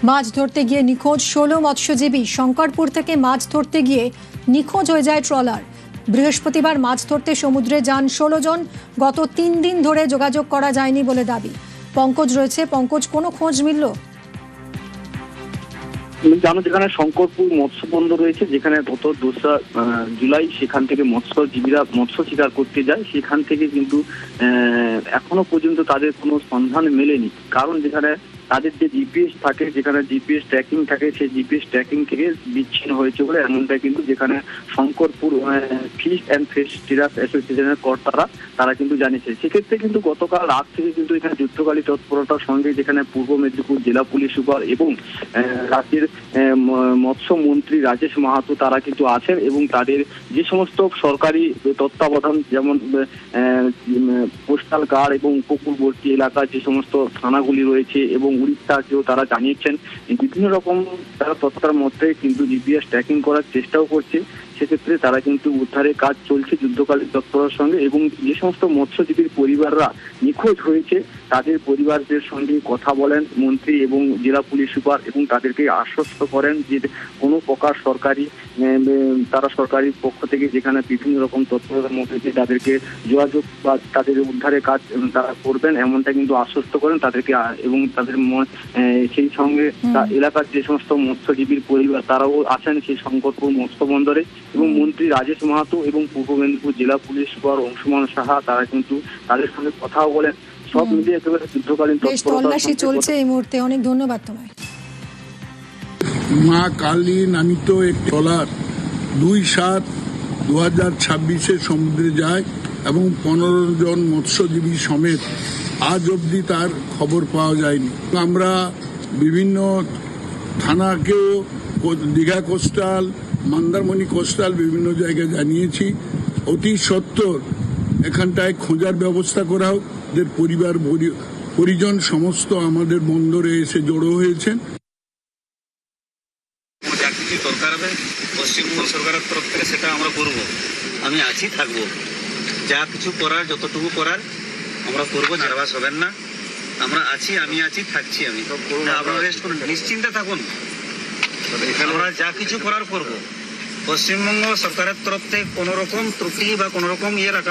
মাছ ধরতে গিয়ে নিখোঁজ 16 মৎস্যজীবী। শঙ্করপুর থেকে মাছ ধরতে গিয়ে নিখোঁজ হয়ে যায় ট্রলার। বৃহস্পতিবার মাছ ধরতে সমুদ্রে যান 16 জন। গত 3 দিন ধরে যোগাযোগ করা যায়নি বলে দাবি। পঙ্কজ রয়েছে। পঙ্কজ, কোনো খোঁজ মিলল? জানো, যেখানে শঙ্করপুর মৎস্য বন্দর রয়েছে, যেখানে গত 2রা জুলাই সেখান থেকে মৎস্যজীবীরা মৎস্য শিকার করতে যায়, সেখান থেকে কিন্তু এখনো পর্যন্ত তাদের কোনো সন্ধান মেলেনি। কারণ যেখানে তাদের যে জিপিএস থাকে, যেখানে জিপিএস ট্র্যাকিং থাকে, সেই জিপিএস ট্র্যাকিং থেকে বিচ্ছিন্ন হয়েছে বলে এমনটা কিন্তু যেখানে শঙ্করপুর ফিশ অ্যান্ড ফিশারিজ অ্যাসোসিয়েশনের কর্তারা তারা কিন্তু জানিয়েছে। সেক্ষেত্রে কিন্তু গতকাল রাত থেকে কিন্তু এখানে যুদ্ধকালী তৎপরতার সঙ্গে যেখানে পূর্ব মেদিনীপুর জেলা পুলিশ সুপার এবং রাজ্যের মৎস্যমন্ত্রী রাজেশ মাহাতো তারা কিন্তু আছেন, এবং তাদের যে সমস্ত সরকারি তত্ত্বাবধান, যেমন কোস্টাল গার্ড এবং উপকূলবর্তী এলাকার যে সমস্ত থানাগুলি রয়েছে, এবং উড়িষ্যাকেও তারা জানিয়েছেন বিভিন্ন রকম তারা তথ্যের মধ্যে কিন্তু জিপিএস ট্র্যাকিং করার চেষ্টাও করছে। সেক্ষেত্রে তারা কিন্তু উদ্ধারের কাজ চলছে যুদ্ধকালীন তৎপরতার সঙ্গে, এবং যে সমস্ত মৎস্যজীবীর পরিবাররা নিখোঁজ হয়েছে তাদের পরিবারদের সঙ্গে কথা বলেন মন্ত্রী এবং জেলা পুলিশ সুপার, এবং তাদেরকে আশ্বস্ত করেন যে কোনো প্রকার তারা সরকারি পক্ষ থেকে যেখানে বিভিন্ন রকম তৎপরতার মধ্যে দিয়ে তাদেরকে যোগাযোগ বা তাদের উদ্ধারের কাজ তারা করবেন, এমনটা কিন্তু আশ্বস্ত করেন তাদেরকে। এবং তাদের সেই সঙ্গে এলাকার যে সমস্ত মৎস্যজীবীর পরিবার তারাও আছেন সেই শঙ্করপুর মৎস্য বন্দরে, এবং মন্ত্রী রাজেশ মাহাতো এবং পূর্ব মেদিনীপুর জেলা পুলিশ সুপার অংশুমান সাহা তারা কিন্তু তাদের সঙ্গে কথাও বলেন। সব মিলিয়ে একেবারে যুদ্ধকালীন তল্লাশি চলছে এই মুহূর্তে। অনেক ধন্যবাদ তোমায়। মা কালী নামিত এক ট্রলার 2/7/2026 সমুদ্রে যায় এবং 15 জন মৎস্যজীবী সমেত আজ অবধি তার খবর পাওয়া যায়নি। আমরা বিভিন্ন থানাকেও, দীঘা কোস্টাল, মন্দারমণি কোস্টাল বিভিন্ন জায়গায় জানিয়েছি। অতি সত্বর এখানটায় খোঁজার ব্যবস্থা করা হোক। এদের পরিবার পরিজন সমস্ত আমাদের বন্দরে এসে জড়ো হয়েছেন। যা কিছু দরকার হবে পশ্চিমবঙ্গ সরকারের তরফ থেকে সেটা আমরা করব। আমি আছি, থাকবো। যা কিছু করার, যতটুকু করার আমরা করবো। নার্ভাস হবেন না, আমরা আছি, আমি আছি, থাকছি। আমি আপনারা রেস্ট করুন, নিশ্চিন্তে থাকুন। আমরা যা কিছু করার করবো। পশ্চিমবঙ্গ সরকারের তরফ থেকে কোনো রকম ত্রুটি বা কোনো রকম রাখা